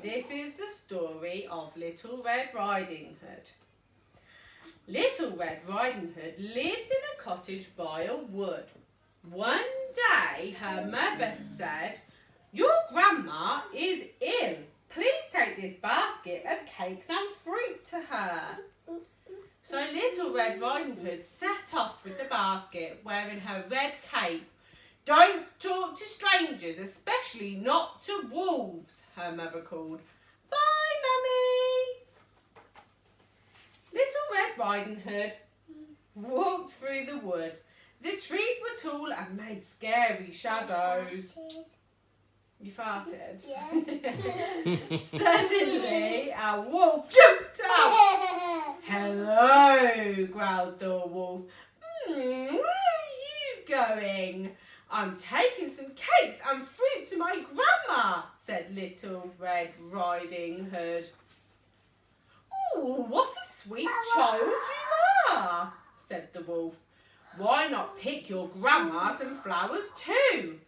This is the story of Little Red Riding Hood. Little Red Riding Hood lived in a cottage by a wood. One day her mother said, "Your grandma is ill. Please take this basket of cakes and fruit to her." So Little Red Riding Hood set off with the basket, wearing her red cape. "Don't talk to strangers, especially not to wolves," her mother called. "Bye, Mummy." Little Red Riding Hood walked through the wood. The trees were tall and made scary shadows. You farted? Yeah. Suddenly, a wolf jumped up. "Hello," growled the wolf. "Where are you going?" "I'm taking some cakes and fruit to my grandma," said Little Red Riding Hood. "Ooh, what a sweet child you are," said the wolf. "Why not pick your grandma some flowers too?"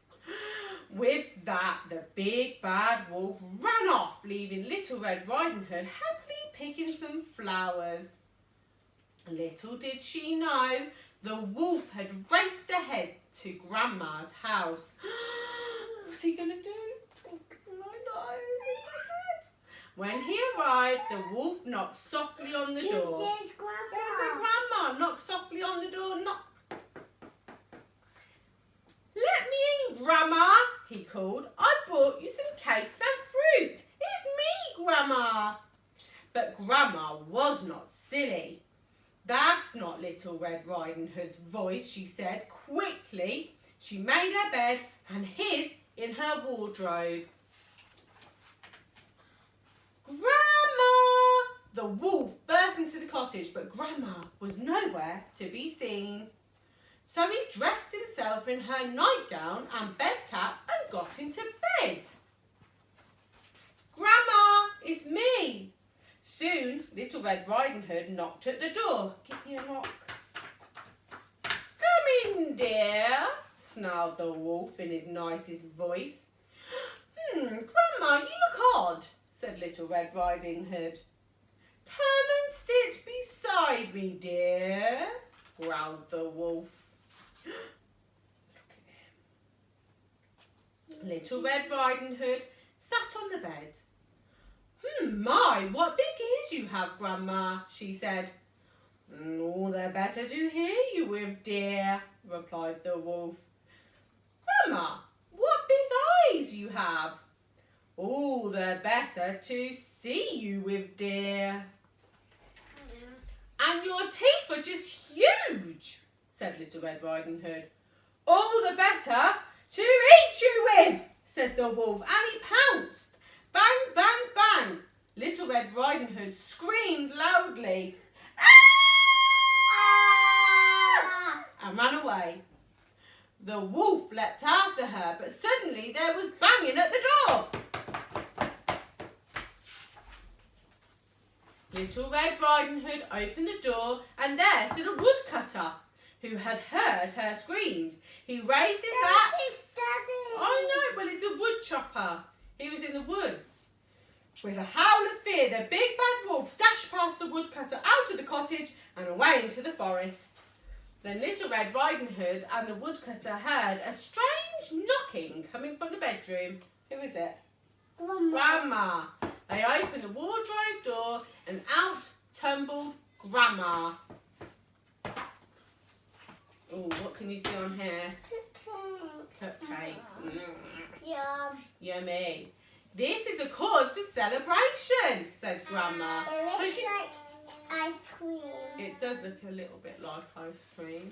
With that, the big bad wolf ran off, leaving Little Red Riding Hood happily picking some flowers. Little did she know, the wolf had raced ahead to Grandma's house. What's he going to do? I know. When he arrived, the wolf knocked softly on the door. There's Grandma. There's the grandma. Knock softly on the door. Knock. "Let me in, Grandma," he called. "I brought you some cakes and fruit. It's me, Grandma." But Grandma was not silly. "That's not Little Red Riding Hood's voice," she said. Quickly, she made her bed and hid in her wardrobe. "Grandma!" The wolf burst into the cottage, but Grandma was nowhere to be seen. So he dressed himself in her nightgown and bed cap and got into bed. "Grandma, it's me." Soon, Little Red Riding Hood knocked at the door. "Give me a knock." "Come in, dear," snarled the wolf in his nicest voice. "Grandma, you look odd," said Little Red Riding Hood. "Come and sit beside me, dear," growled the wolf. Look at him. Little Red Riding Hood sat on the bed. "My, what big ears you have, Grandma," she said. "All the better to hear you with, dear," replied the wolf. "Grandma, what big eyes you have." "All the better to see you with, dear." "And your teeth are just huge," said Little Red Riding Hood. "All the better to eat you with," said the wolf, and he pounced. Bang, bang, bang. Little Red Riding Hood screamed loudly, "Ah!" and ran away. The wolf leapt after her, but suddenly there was banging at the door. Little Red Riding Hood opened the door, and there stood a woodcutter who had heard her screams. He raised his axe. Oh no, well, it's a wood chopper. He was in the woods. With a howl of fear, the big bad wolf dashed past the woodcutter out of the cottage and away into the forest. Then Little Red Riding Hood and the woodcutter heard a strange knocking coming from the bedroom. Who is it? Grandma. They opened the wardrobe door and out tumbled Grandma. Oh, what can you see on here? Cupcakes. Yum. Yummy. "This is a cause for celebration," said Grandma. It So looks she- like ice cream. It does look a little bit like ice cream.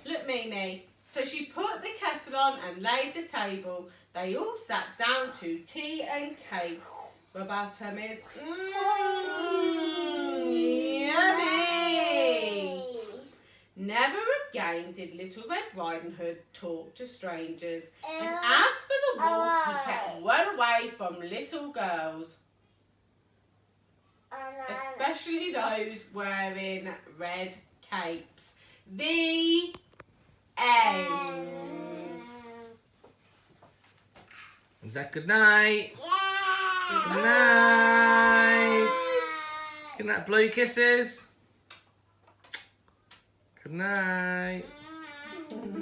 Look, Mimi. So she put the kettle on and laid the table. They all sat down to tea and cakes. Rub our tummies. Yummy! Never again did Little Red Riding Hood talk to strangers. And as for the wolf, he kept well away from little girls, especially those wearing red capes. The end. Is that good night? Yeah. Good night. Good night. Blow your kisses. Good night.